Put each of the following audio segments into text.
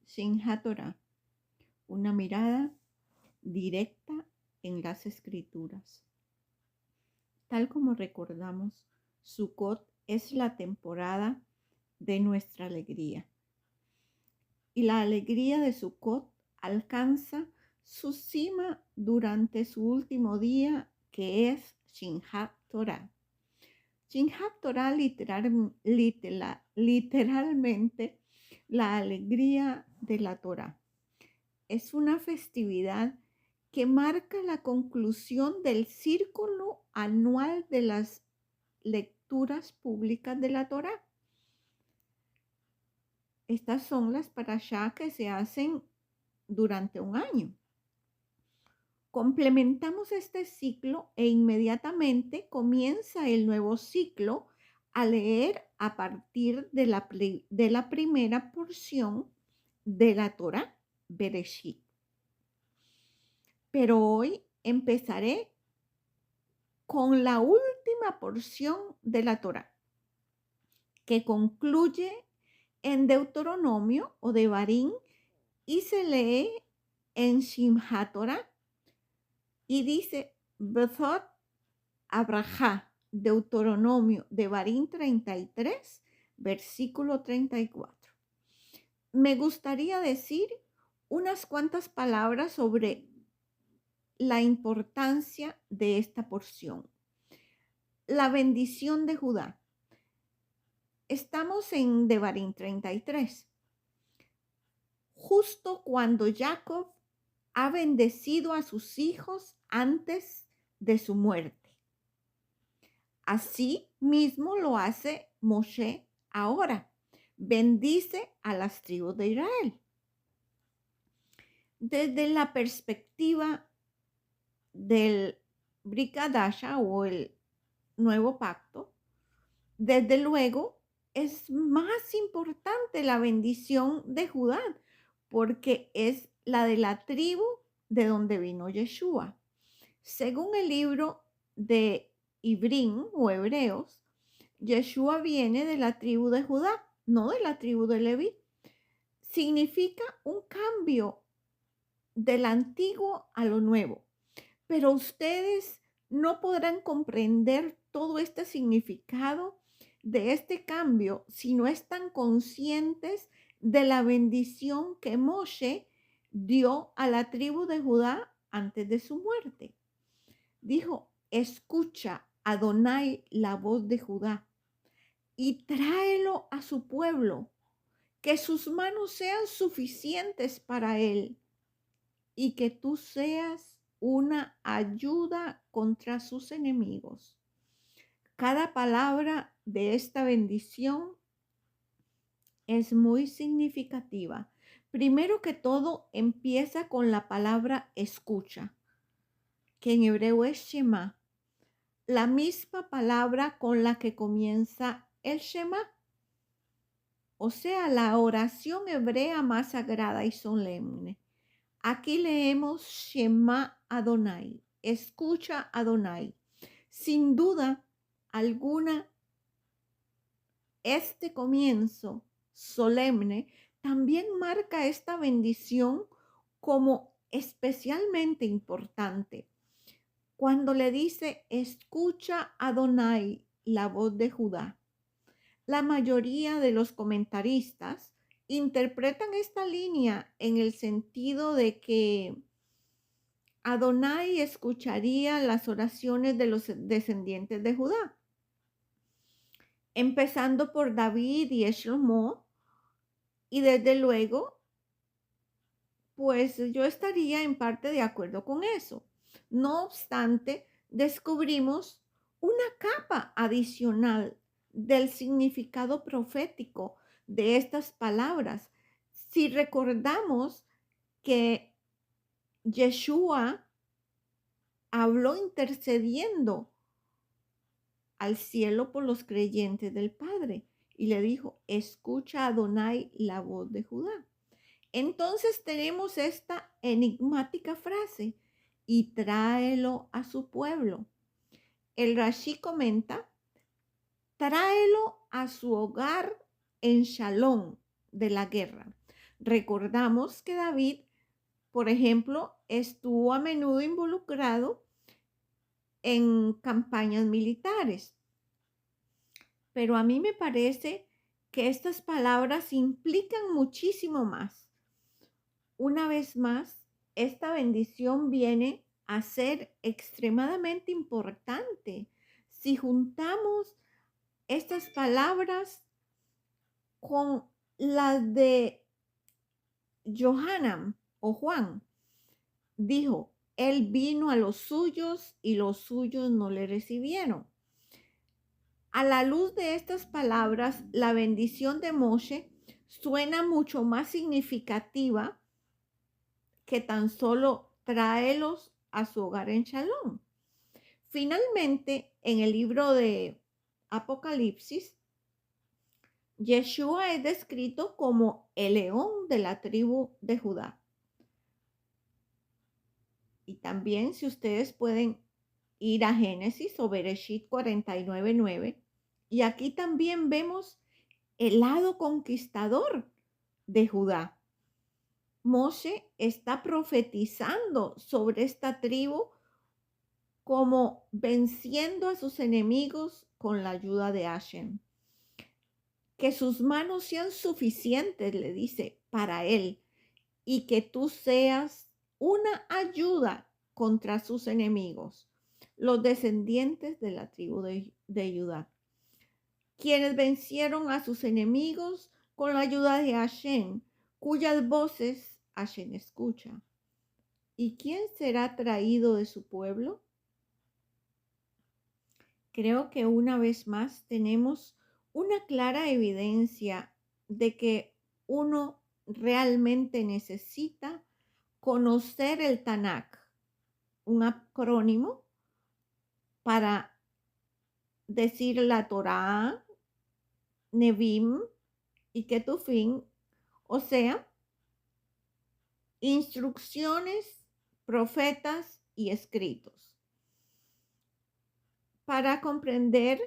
Simchat Torah, una mirada directa en las Escrituras. Tal como recordamos, Sukkot es la temporada de nuestra alegría. Y la alegría de Sukkot alcanza su cima durante su último día, que es Simchat Torah. Simchat Torah literalmente la alegría de la Torah. Es una festividad que marca la conclusión del círculo anual de las lecturas públicas de la Torah. Estas son las parashá que se hacen durante un año. Complementamos este ciclo e inmediatamente comienza el nuevo ciclo a leer a partir de la primera porción de la Torah, Bereshit. Pero hoy empezaré con la última porción de la Torah, que concluye en Deuteronomio o Devarim y se lee en Simchat Torah y dice Bethot Abraha, Deuteronomio Devarim 33, versículo 34. Me gustaría decir unas cuantas palabras sobre la importancia de esta porción. La bendición de Judá. Estamos en Devarim 33. Justo cuando Jacob ha bendecido a sus hijos antes de su muerte. Así mismo lo hace Moshe ahora. Bendice a las tribus de Israel. Desde la perspectiva del Brit Hadasha o el nuevo pacto, desde luego es más importante la bendición de Judá, porque es la de la tribu de donde vino Yeshua. Según el libro de Ibrim o Hebreos, Yeshua viene de la tribu de Judá, no de la tribu de Leví. Significa un cambio del antiguo a lo nuevo. Pero ustedes no podrán comprender todo este significado de este cambio si no están conscientes de la bendición que Moshe dio a la tribu de Judá antes de su muerte. Dijo, escucha, Adonai, la voz de Judá, y tráelo a su pueblo, que sus manos sean suficientes para él, y que tú seas una ayuda contra sus enemigos. Cada palabra de esta bendición es muy significativa. Primero que todo, empieza con la palabra escucha, que en hebreo es Shema, la misma palabra con la que comienza el Shema, o sea, la oración hebrea más sagrada y solemne. Aquí leemos Shema Adonai, escucha Adonai. Sin duda alguna, este comienzo solemne también marca esta bendición como especialmente importante. Cuando le dice, escucha Adonai, la voz de Judá. La mayoría de los comentaristas interpretan esta línea en el sentido de que Adonai escucharía las oraciones de los descendientes de Judá, empezando por David y Shlomo, y desde luego, pues yo estaría en parte de acuerdo con eso. No obstante, descubrimos una capa adicional del significado profético de estas palabras. Si recordamos que Yeshua habló intercediendo al cielo por los creyentes del Padre y le dijo, escucha Adonai la voz de Judá. Entonces tenemos esta enigmática frase, y tráelo a su pueblo. El Rashi comenta, tráelo a su hogar en Shalom de la guerra. Recordamos que David, por ejemplo, estuvo a menudo involucrado en campañas militares, pero a mí me parece que estas palabras implican muchísimo más. Una vez más, esta bendición viene a ser extremadamente importante. Si juntamos estas palabras con las de Johanan o Juan, dijo, él vino a los suyos y los suyos no le recibieron. A la luz de estas palabras, la bendición de Moshe suena mucho más significativa que tan solo tráelos a su hogar en Shalom. Finalmente, en el libro de Apocalipsis, Yeshua es descrito como el león de la tribu de Judá. Y también, si ustedes pueden ir a Génesis o Bereshit 49:9, y aquí también vemos el lado conquistador de Judá. Moshe está profetizando sobre esta tribu como venciendo a sus enemigos con la ayuda de Hashem. Que sus manos sean suficientes, le dice, para él, y que tú seas una ayuda contra sus enemigos, los descendientes de la tribu de Judá, quienes vencieron a sus enemigos con la ayuda de Hashem, cuyas voces Hashem escucha. ¿Y quién será traído de su pueblo? Creo que una vez más tenemos una clara evidencia de que uno realmente necesita conocer el Tanakh, un acrónimo para decir la Torá, Nevim y Ketufim, o sea, instrucciones, profetas y escritos, para comprender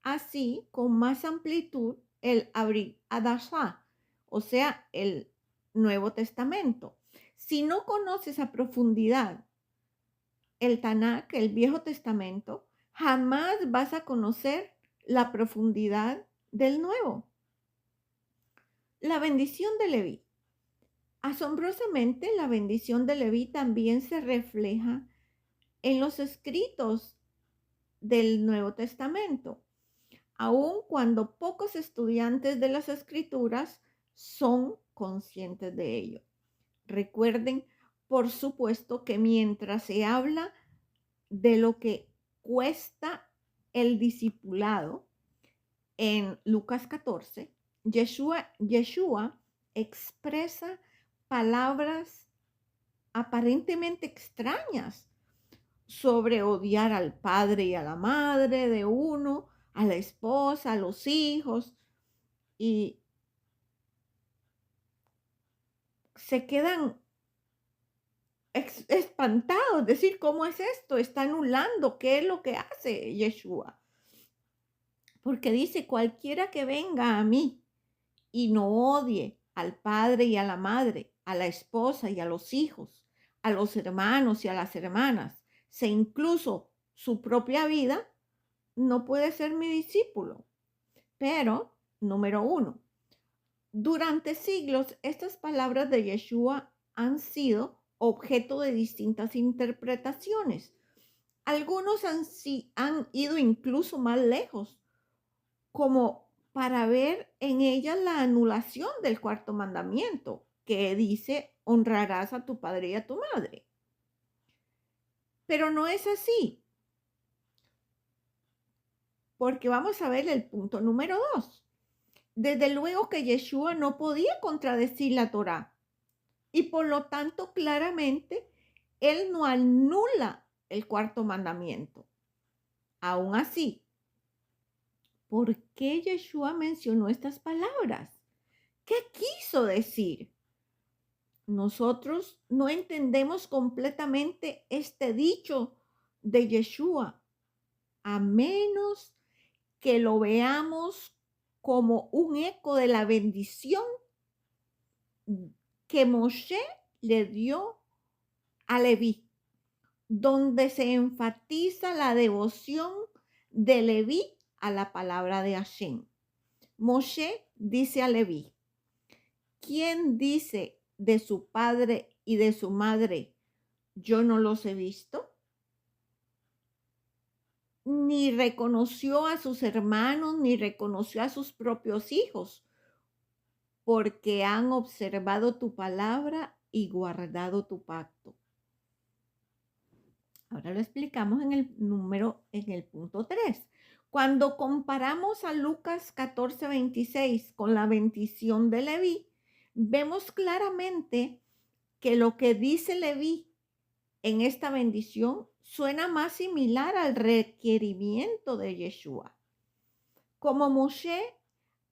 así con más amplitud el Abri Adashá, o sea, el Nuevo Testamento. Si no conoces a profundidad el Tanakh, el Viejo Testamento, jamás vas a conocer la profundidad del Nuevo. La bendición de Leví. Asombrosamente, la bendición de Leví también se refleja en los escritos del Nuevo Testamento, aun cuando pocos estudiantes de las Escrituras son conscientes de ello. Recuerden, por supuesto, que mientras se habla de lo que cuesta el discipulado en Lucas 14, Yeshua expresa palabras aparentemente extrañas sobre odiar al padre y a la madre de uno, a la esposa, a los hijos, y se quedan espantados, decir, ¿cómo es esto? Está anulando, ¿qué es lo que hace Yeshua? Porque dice, cualquiera que venga a mí y no odie al padre y a la madre, a la esposa y a los hijos, a los hermanos y a las hermanas, se incluso su propia vida, no puede ser mi discípulo. Pero, número 1, durante siglos estas palabras de Yeshua han sido objeto de distintas interpretaciones. Algunos han ido incluso más lejos, como para ver en ellas la anulación del cuarto mandamiento, que dice, honrarás a tu padre y a tu madre. Pero no es así, porque vamos a ver el punto número 2. Desde luego que Yeshua no podía contradecir la Torá y por lo tanto claramente él no anula el cuarto mandamiento. Aún así, ¿por qué Yeshua mencionó estas palabras? ¿Qué quiso decir? Nosotros no entendemos completamente este dicho de Yeshua, a menos que lo veamos como un eco de la bendición que Moshe le dio a Leví, donde se enfatiza la devoción de Leví a la palabra de Hashem. Moshe dice a Leví: ¿quién dice de su padre y de su madre, yo no los he visto? Ni reconoció a sus hermanos, ni reconoció a sus propios hijos, porque han observado tu palabra y guardado tu pacto. Ahora lo explicamos en el punto 3. Cuando comparamos a Lucas 14:26 con la bendición de Leví, vemos claramente que lo que dice Leví en esta bendición suena más similar al requerimiento de Yeshua. Como Moshe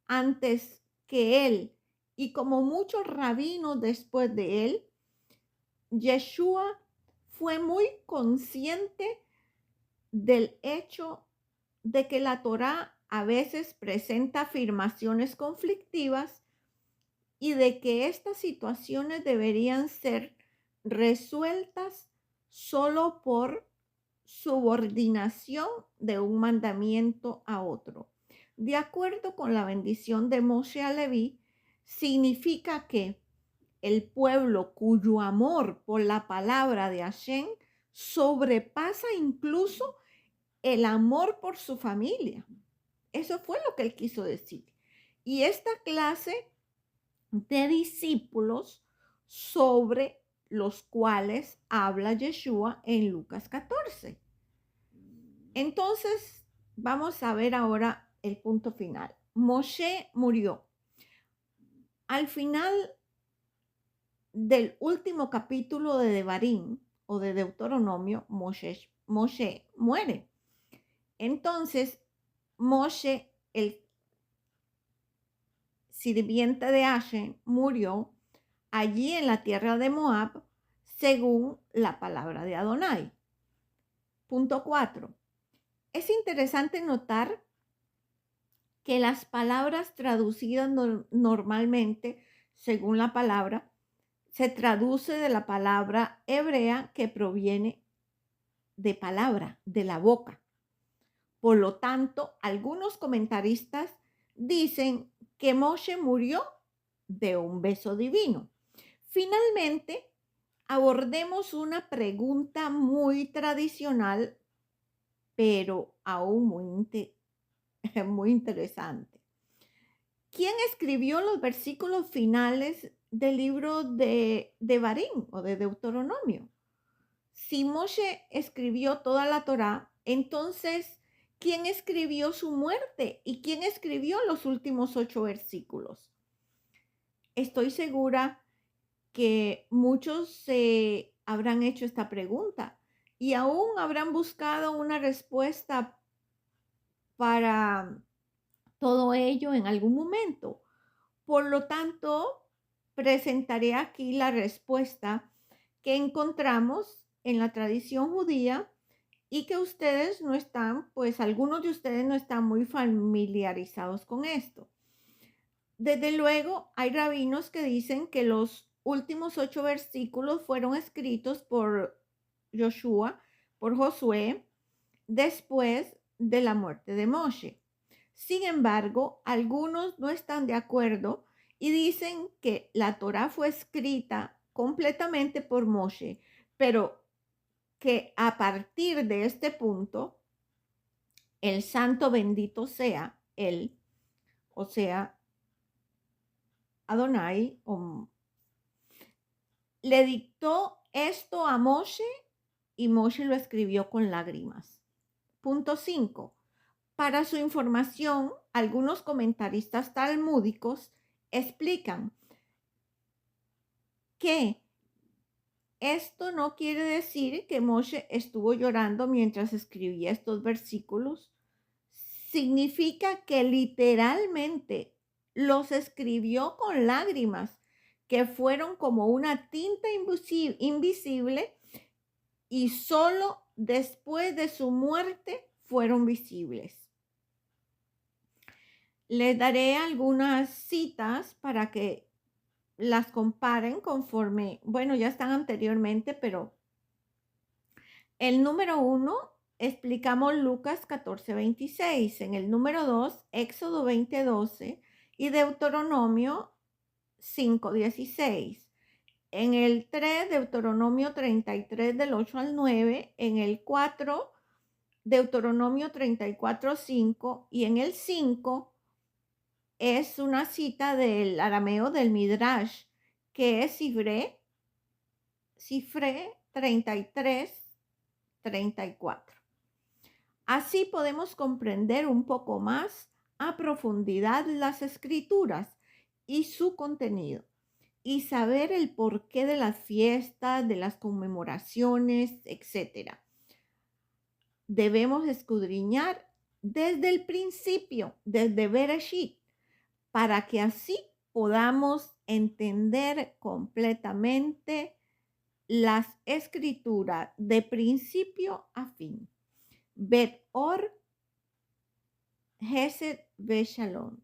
antes que él y como muchos rabinos después de él, Yeshua fue muy consciente del hecho de que la Torá a veces presenta afirmaciones conflictivas y de que estas situaciones deberían ser resueltas solo por subordinación de un mandamiento a otro. De acuerdo con la bendición de Moshe a Leví, significa que el pueblo cuyo amor por la palabra de Hashem sobrepasa incluso el amor por su familia. Eso fue lo que él quiso decir. Y esta clase de discípulos sobre los cuales habla Yeshua en Lucas 14. Entonces, vamos a ver ahora el punto final. Moshe murió. Al final del último capítulo de Devarim o de Deuteronomio, Moshe muere. Entonces, Moshe, el sirviente de Hashem, murió allí en la tierra de Moab, según la palabra de Adonai. Punto 4. Es interesante notar que las palabras traducidas normalmente, según la palabra, se traduce de la palabra hebrea que proviene de palabra, de la boca. Por lo tanto, algunos comentaristas dicen que Moshe murió de un beso divino. Finalmente, abordemos una pregunta muy tradicional, pero aún muy interesante. ¿Quién escribió los versículos finales del libro de Devarim o de Deuteronomio? Si Moshe escribió toda la Torá, entonces, ¿quién escribió su muerte y quién escribió los últimos 8 versículos? Estoy segura que muchos se habrán hecho esta pregunta y aún habrán buscado una respuesta para todo ello en algún momento. Por lo tanto, presentaré aquí la respuesta que encontramos en la tradición judía y que ustedes no están, pues algunos de ustedes no están muy familiarizados con esto. Desde luego, hay rabinos que dicen que los últimos 8 versículos fueron escritos por Josué, después de la muerte de Moshe. Sin embargo, algunos no están de acuerdo y dicen que la Torá fue escrita completamente por Moshe, pero que a partir de este punto, el santo bendito sea él, o sea, Adonai, le dictó esto a Moshe y Moshe lo escribió con lágrimas. Punto 5. Para su información, algunos comentaristas talmúdicos explican que esto no quiere decir que Moshe estuvo llorando mientras escribía estos versículos. Significa que literalmente los escribió con lágrimas que fueron como una tinta invisible y solo después de su muerte fueron visibles. Les daré algunas citas para que las comparen conforme, bueno, ya están anteriormente, pero el número 1 explicamos Lucas 14:26, en el número 2 Éxodo 20:12 y Deuteronomio 5:16. En el 3 Deuteronomio 33 del 8 al 9, en el 4 Deuteronomio 34:5 y en el 5 es una cita del arameo del Midrash, que es Cifré 33:34. Así podemos comprender un poco más a profundidad las escrituras y su contenido y saber el porqué de las fiestas, de las conmemoraciones, etcétera. Debemos escudriñar desde el principio, desde Bereshit, para que así podamos entender completamente las escrituras de principio a fin. Bet Or, Hesed Ve Shalom.